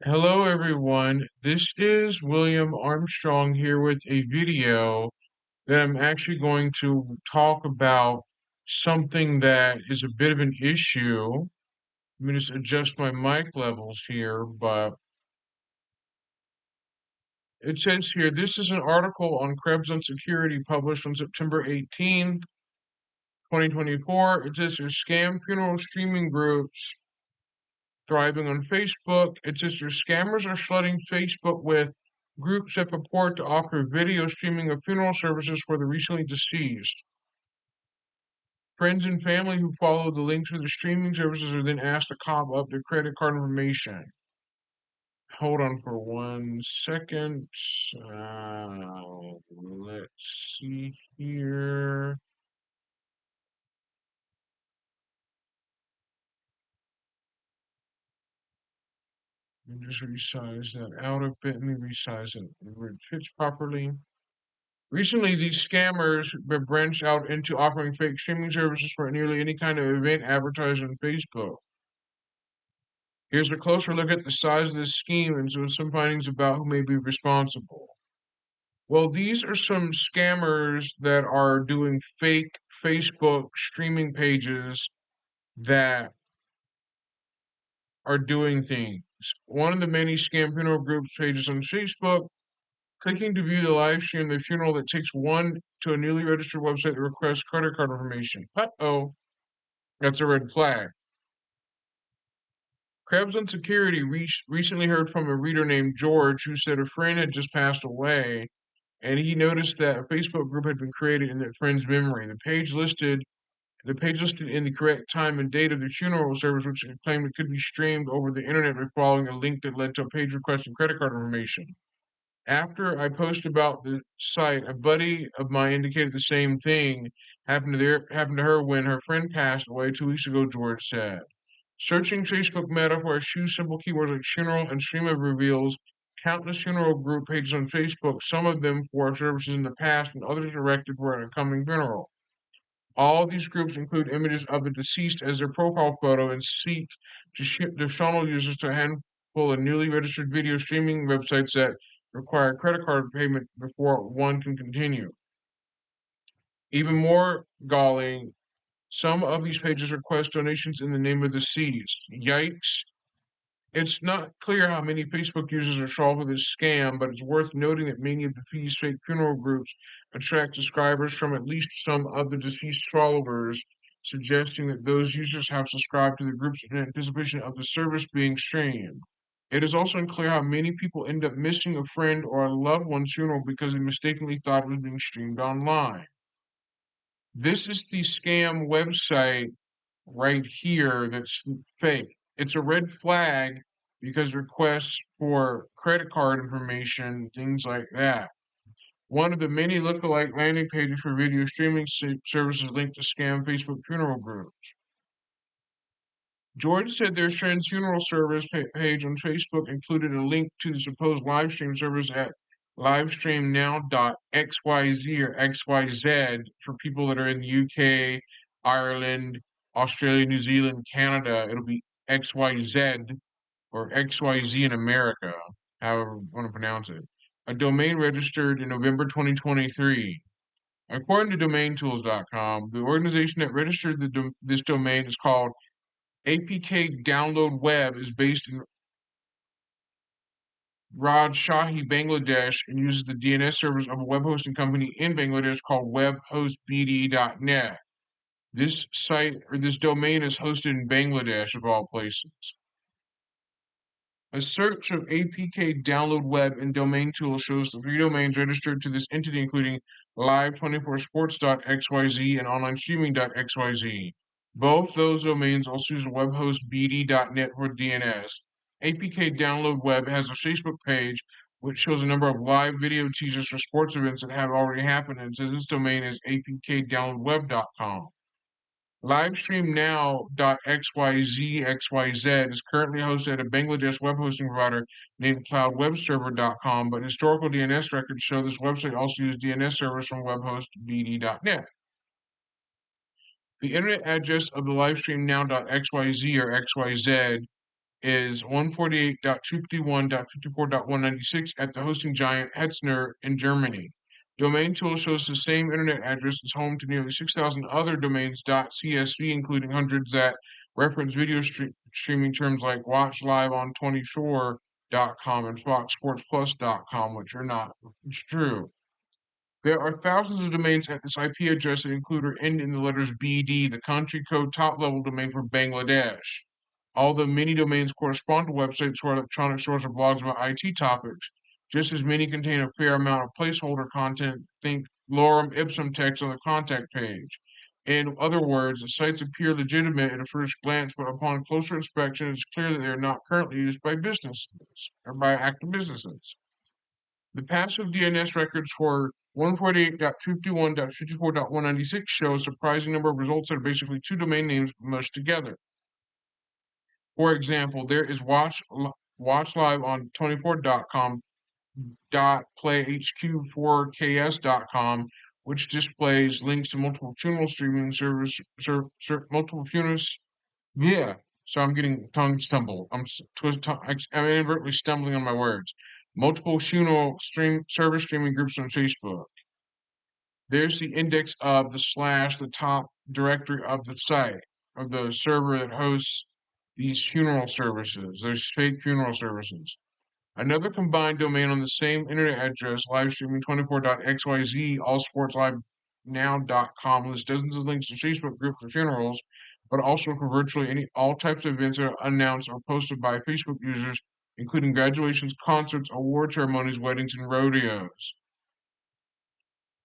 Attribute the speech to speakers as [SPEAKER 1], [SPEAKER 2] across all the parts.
[SPEAKER 1] Hello everyone, this is William Armstrong here with a video that I'm actually going to talk about something that is a bit of an issue. Let me just adjust my mic levels here, but it says here, this is an article on Krebs on Security published on September 18th, 2024. It says here, scam funeral streaming groups thriving on Facebook. It says your scammers are flooding Facebook with groups that purport to offer video streaming of funeral services for the recently deceased. Friends and family who follow the links for the streaming services are then asked to cop up their credit card information. Hold on for 1 second. Let's see here. Let me just resize that out a bit. Let me resize it where it fits properly. Recently, these scammers have branched out into offering fake streaming services for nearly any kind of event advertised on Facebook. Here's a closer look at the size of this scheme and some findings about who may be responsible. Well, these are some scammers that are doing fake Facebook streaming pages that are doing things. One of the many scam funeral groups pages on Facebook, clicking to view the live stream of the funeral that takes one to a newly registered website that requests credit card information. Uh-oh. That's a red flag. Krebs on Security recently heard from a reader named George who said a friend had just passed away, and he noticed that a Facebook group had been created in that friend's memory. The page listed in the correct time and date of the funeral service, which claimed it could be streamed over the internet by following a link that led to a page requesting credit card information. After I posted about the site, a buddy of mine indicated the same thing happened to her when her friend passed away 2 weeks ago, George said. Searching Facebook Meta for a few simple keywords like funeral and stream of reveals countless funeral group pages on Facebook, some of them for services in the past and others directed for an upcoming funeral. All these groups include images of the deceased as their profile photo and seek to funnel users to a handful of newly registered video streaming websites that require credit card payment before one can continue. Even more galling, some of these pages request donations in the name of the deceased. Yikes. It's not clear how many Facebook users are solved with this scam, but it's worth noting that many of these fake funeral groups attract subscribers from at least some of the deceased followers, suggesting that those users have subscribed to the groups in anticipation of the service being streamed. It is also unclear how many people end up missing a friend or a loved one's funeral because they mistakenly thought it was being streamed online. This is the scam website right here that's fake. It's a red flag because requests for credit card information, things like that. One of the many lookalike landing pages for video streaming services linked to scam Facebook funeral groups. George said their friend's funeral service page on Facebook included a link to the supposed live stream service at livestreamnow.xyz or XYZ for people that are in the UK, Ireland, Australia, New Zealand, Canada. It'll be XYZ or XYZ in America, however you want to pronounce it. A domain registered in November 2023. According to DomainTools.com, the organization that registered this domain is called APK Download Web, is based in Rajshahi, Bangladesh, and uses the DNS servers of a web hosting company in Bangladesh called webhostbd.net. This domain is hosted in Bangladesh, of all places. A search of APK Download Web in Domain Tool shows the three domains registered to this entity, including live24sports.xyz and onlinestreaming.xyz. Both those domains also use webhostbd.net for DNS. APK Download Web has a Facebook page which shows a number of live video teasers for sports events that have already happened, and says this domain is apkdownloadweb.com. LivestreamNow.xyz is currently hosted at a Bangladesh web hosting provider named CloudWebServer.com, but historical DNS records show this website also used DNS servers from webhostbd.net. The internet address of the LivestreamNow.xyz or XYZ is 148.251.54.196 at the hosting giant Hetzner in Germany. Domain tool shows the same internet address is home to nearly 6,000 other domains .csv, including hundreds that reference video streaming terms like Watch Live on 24.com and FoxSportsPlus.com, which are not true. There are thousands of domains at this IP address that include or end in the letters BD, the country code top-level domain for Bangladesh. Although many domains correspond to websites or electronic stores or blogs about IT topics, just as many contain a fair amount of placeholder content. Think lorem ipsum text on the contact page. In other words, the sites appear legitimate at a first glance, but upon closer inspection, it's clear that they are not currently used by businesses or by active businesses. The passive DNS records for 148.251.54.196 show a surprising number of results that are basically two domain names mushed together. For example, there is watch live on 24.com .playhq4ks.com, which displays links to multiple funeral streaming service, multiple funerals. Yeah, so I'm getting tongue stumbled. I'm inadvertently stumbling on my words. Multiple funeral service streaming groups on Facebook. There's the index of the top directory of the site, of the server that hosts these funeral services. There's fake funeral services. Another combined domain on the same internet address, livestreaming24.xyz, allsportslivenow.com, lists dozens of links to Facebook groups for funerals, but also for virtually all types of events that are announced or posted by Facebook users, including graduations, concerts, award ceremonies, weddings, and rodeos.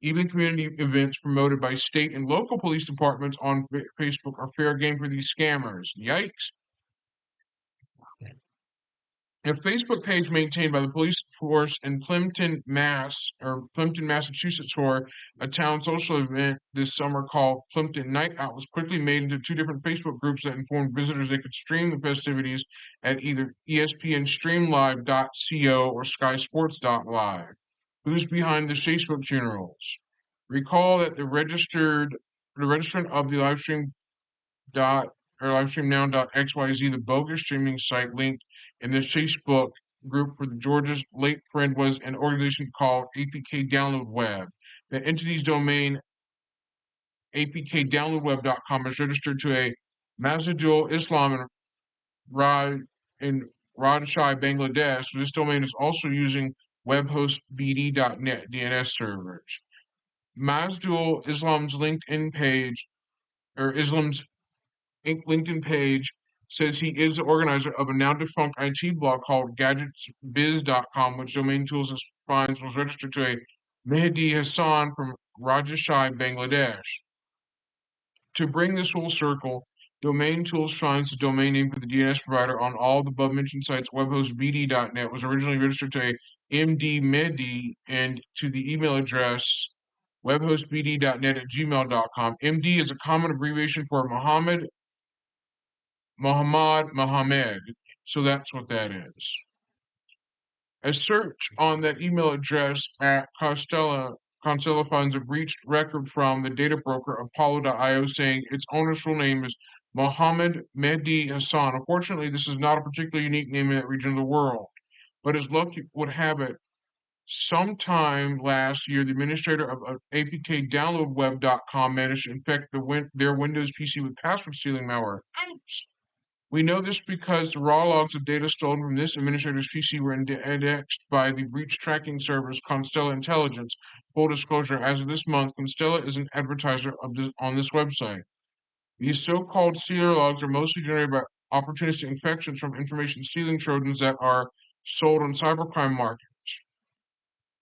[SPEAKER 1] Even community events promoted by state and local police departments on Facebook are fair game for these scammers. Yikes. A Facebook page maintained by the police force in Plimpton, Massachusetts, for a town social event this summer called Plimpton Night Out was quickly made into two different Facebook groups that informed visitors they could stream the festivities at either ESPNStreamLive.co or SkySports.live. Who's behind the Facebook funerals? Recall that the registrant of the livestreamnow.xyz, the bogus streaming site linked in the Facebook group for the Georgia's late friend, was an organization called APK Download Web. The entity's domain apkdownloadweb.com is registered to a Masjidul Islam in Rajashahar, Bangladesh. This domain is also using webhostbd.net DNS servers. Masjidul Islam's LinkedIn page says he is the organizer of a now-defunct IT blog called GadgetsBiz.com, which Domain Tools finds was registered to a Mehdi Hassan from Rajashahar, Bangladesh. To bring this full circle, Domain Tools finds the domain name for the DNS provider on all the above-mentioned sites. Webhostbd.net was originally registered to a MD Mehdi and to the email address webhostbd.net@gmail.com. MD is a common abbreviation for Muhammad, so that's what that is. A search on that email address at Constella finds a breached record from the data broker Apollo.io saying its owner's full name is Mohammed Mehdi Hassan. Unfortunately, this is not a particularly unique name in that region of the world, but as luck would have it, sometime last year, the administrator of apkdownloadweb.com managed to infect their Windows PC with password-stealing malware. Oops! We know this because the raw logs of data stolen from this administrator's PC were indexed by the breach tracking service Constella Intelligence. Full disclosure, as of this month, Constella is an advertiser on this website. These so-called stealer logs are mostly generated by opportunistic infections from information stealing Trojans that are sold on cybercrime markets.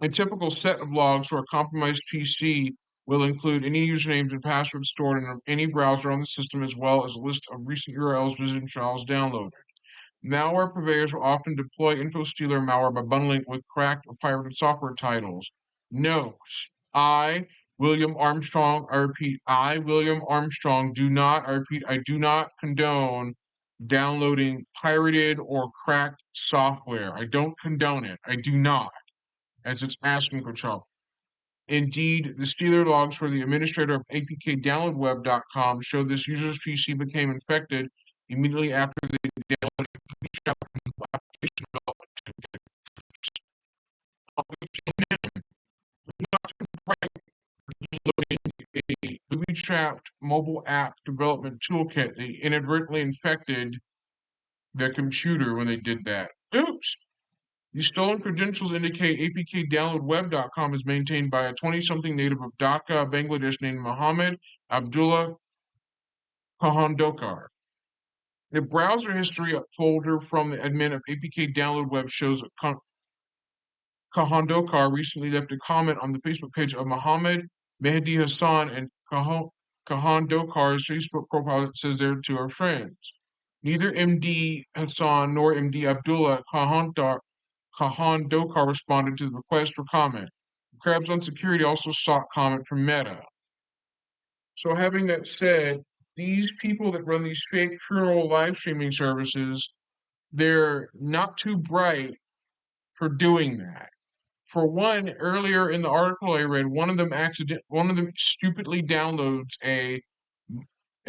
[SPEAKER 1] A typical set of logs for a compromised PC will include any usernames and passwords stored in any browser on the system, as well as a list of recent URLs visited and files downloaded. Malware purveyors will often deploy info-stealer malware by bundling it with cracked or pirated software titles. Note, I, William Armstrong, I repeat, I, William Armstrong, I do not condone downloading pirated or cracked software. I don't condone it. I do not, as it's asking for trouble. Indeed, the stealer logs for the administrator of apkdownloadweb.com show this user's PC became infected immediately after they downloaded A booby-trapped mobile app development toolkit. They inadvertently infected their computer when they did that. Oops! These stolen credentials indicate apkdownloadweb.com is maintained by a 20-something native of Dhaka, Bangladesh named Mohammed Abdullah Kahandokar. The browser history folder from the admin of APK Download Web shows that Kahandokar recently left a comment on the Facebook page of Mohammed Mehdi Hassan, and Kahandokar's Facebook profile that says they're two are friends. Neither MD Hassan nor MD Abdullah Kahandokar responded to the request for comment. Crabs on Security also sought comment from Meta. So having that said, these people that run these fake funeral live streaming services, they're not too bright for doing that. For one, earlier in the article I read, one of them stupidly downloads a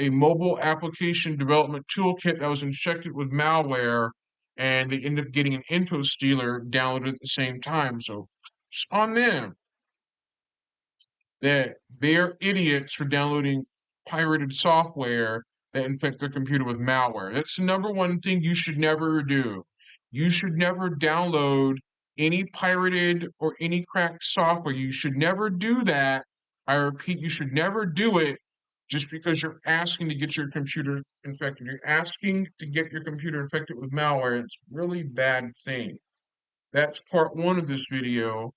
[SPEAKER 1] mobile application development toolkit that was infected with malware, and they end up getting an info stealer downloaded at the same time. So it's on them that they're idiots for downloading pirated software that infect their computer with malware. That's the number one thing you should never do. You should never download any pirated or any cracked software. You should never do that. I repeat, you should never do it just because you're asking to get your computer infected. You're asking to get your computer infected with malware. It's a really bad thing. That's part one of this video.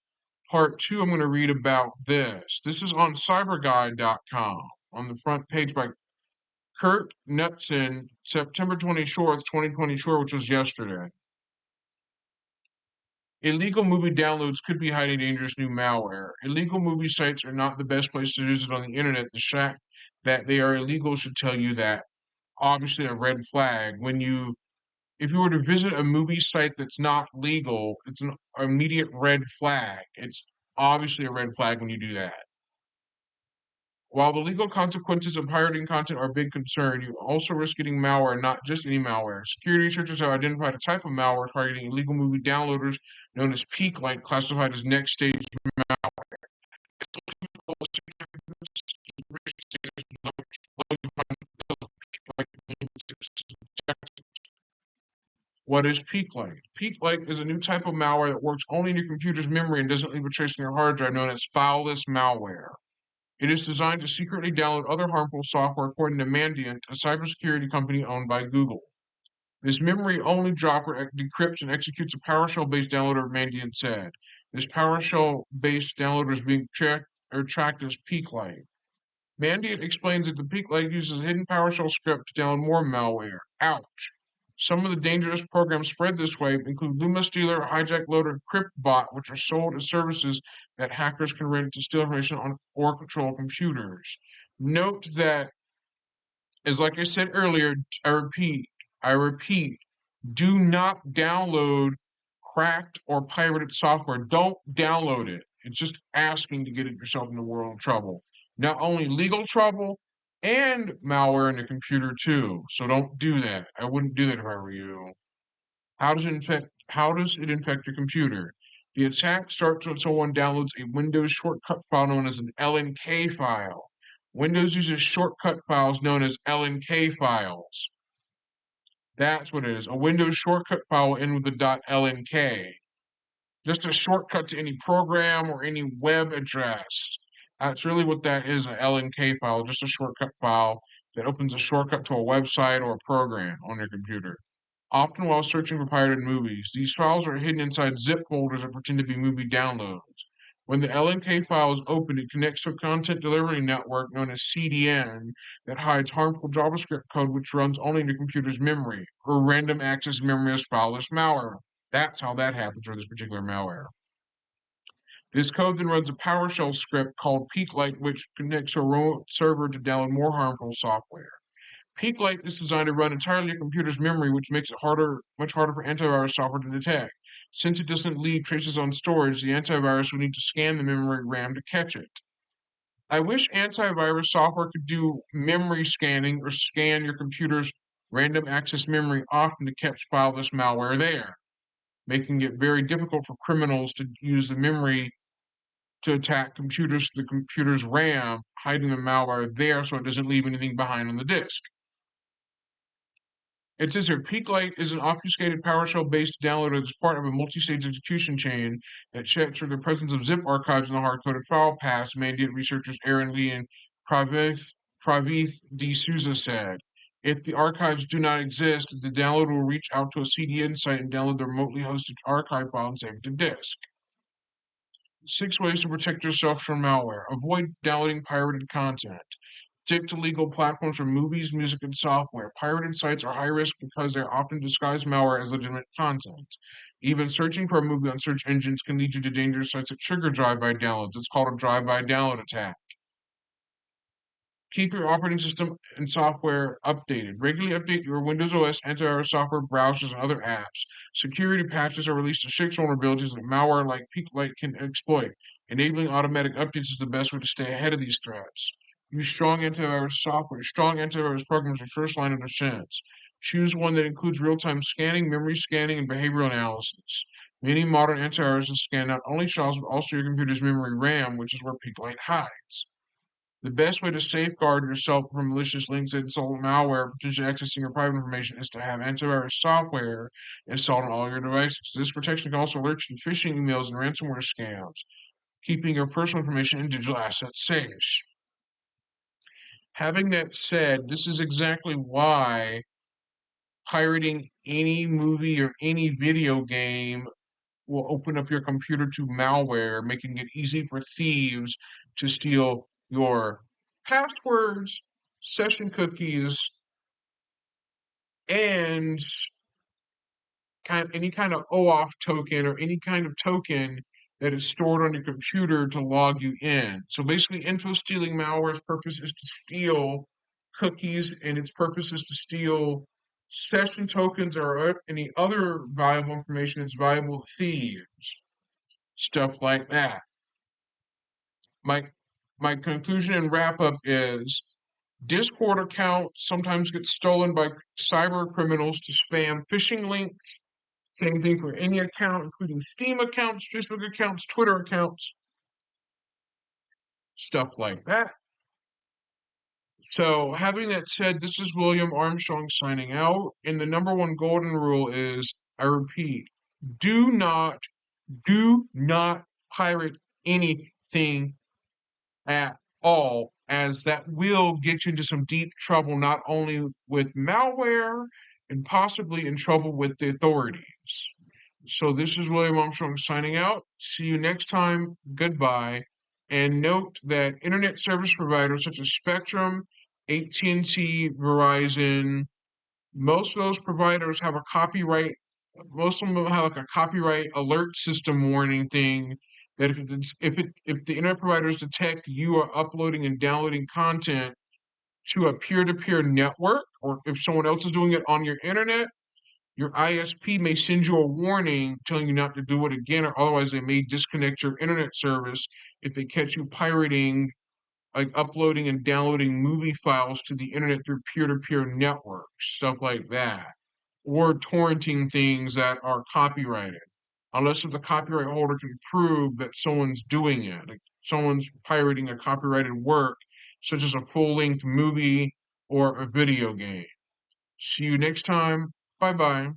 [SPEAKER 1] Part two, I'm going to read about this. This is on cyberguide.com on the front page by Kurt Knutson, September 24th, 2024, which was yesterday. Illegal movie downloads could be hiding dangerous new malware. Illegal movie sites are not the best place to visit on the internet. The fact that they are illegal should tell you that. Obviously, a red flag. If you were to visit a movie site that's not legal, it's an immediate red flag. It's obviously a red flag when you do that. While the legal consequences of pirating content are a big concern, you also risk getting malware, not just any malware. Security researchers have identified a type of malware targeting illegal movie downloaders known as peak-like, classified as next stage malware. What is peak-like? Peak-like is a new type of malware that works only in your computer's memory and doesn't leave a trace on your hard drive, known as fileless malware. It is designed to secretly download other harmful software, according to Mandiant, a cybersecurity company owned by Google. This memory-only dropper decrypts and executes a PowerShell-based downloader, Mandiant said. This PowerShell-based downloader is being tracked as peak-like. Mandiant explains that the peak-like uses a hidden PowerShell script to download more malware. Ouch! Some of the dangerous programs spread this way include Luma Stealer, Hijack Loader, and CryptBot, which are sold as services that hackers can rent to steal information on or control computers. Note that, as like I said earlier, I repeat, do not download cracked or pirated software. Don't download it. It's just asking to get yourself into world of trouble. Not only legal trouble, and malware in the computer too. So don't do that. I wouldn't do that if I were you. How does it infect your computer? The attack starts when someone downloads a Windows shortcut file known as an LNK file. Windows uses shortcut files known as LNK files. That's what it is. A Windows shortcut file will end with the .lnk. Just a shortcut to any program or any web address. That's really what that is, an LNK file, just a shortcut file that opens a shortcut to a website or a program on your computer. Often while searching for pirated movies, these files are hidden inside zip folders that pretend to be movie downloads. When the LNK file is opened, it connects to a content delivery network known as CDN that hides harmful JavaScript code which runs only in your computer's memory, or random access memory as fileless malware. That's how that happens for this particular malware. This code then runs a PowerShell script called Peaklight, which connects to a remote server to download more harmful software. Peaklight is designed to run entirely on your computer's memory, which makes it much harder for antivirus software to detect. Since it doesn't leave traces on storage, the antivirus would need to scan the memory RAM to catch it. I wish antivirus software could do memory scanning or scan your computer's random access memory often to catch fileless malware there, making it very difficult for criminals to use the memory to attack computers, the computer's RAM, hiding the malware there so it doesn't leave anything behind on the disk. It says here, Peaklight is an obfuscated PowerShell-based downloader that's part of a multi-stage execution chain that checks for the presence of zip archives in the hard-coded file paths, Mandiant researchers Aaron Lee and Pravith D. Souza said. If the archives do not exist, the downloader will reach out to a CDN site and download the remotely hosted archive file and save it to disk. 6 ways to protect yourself from malware. Avoid downloading pirated content. Stick to legal platforms for movies, music, and software. Pirated sites are high risk because they often disguise malware as legitimate content. Even searching for a movie on search engines can lead you to dangerous sites that trigger drive-by downloads. It's called a drive-by download attack. Keep your operating system and software updated. Regularly update your Windows OS antivirus software, browsers, and other apps. Security patches are released to fix vulnerabilities that malware like Peaklight can exploit. Enabling automatic updates is the best way to stay ahead of these threats. Use strong antivirus software. Strong antivirus programs are first line of defense. Choose one that includes real-time scanning, memory scanning, and behavioral analysis. Many modern antiviruses scan not only files but also your computer's memory RAM, which is where Peaklight hides. The best way to safeguard yourself from malicious links that install malware, potentially accessing your private information, is to have antivirus software installed on all your devices. This protection can also alert you to phishing emails and ransomware scams, keeping your personal information and digital assets safe. Having that said, this is exactly why pirating any movie or any video game will open up your computer to malware, making it easy for thieves to steal your passwords, session cookies, and any kind of OAuth token or any kind of token that is stored on your computer to log you in. So basically, info stealing malware's purpose is to steal cookies, and its purpose is to steal session tokens or any other valuable information that's valuable to thieves. Stuff like that. My conclusion and wrap up is Discord accounts sometimes get stolen by cyber criminals to spam phishing links. Same thing for any account, including Steam accounts, Facebook accounts, Twitter accounts, stuff like that. So, having that said, this is William Armstrong signing out. And the number one golden rule is, I repeat, do not, do not pirate anything at all, as that will get you into some deep trouble, not only with malware and possibly in trouble with the authorities. So this is William Armstrong signing out. See you next time. Goodbye. And note that internet service providers such as Spectrum, AT&T, Verizon, most of those providers have a copyright. Most of them have like a copyright alert system warning thing that if the internet providers detect you are uploading and downloading content to a peer-to-peer network, or if someone else is doing it on your internet, your ISP may send you a warning telling you not to do it again, or otherwise they may disconnect your internet service if they catch you pirating, like uploading and downloading movie files to the internet through peer-to-peer networks, stuff like that, or torrenting things that are copyrighted, unless if the copyright holder can prove that someone's doing it, like someone's pirating a copyrighted work, such as a full-length movie or a video game. See you next time. Bye bye.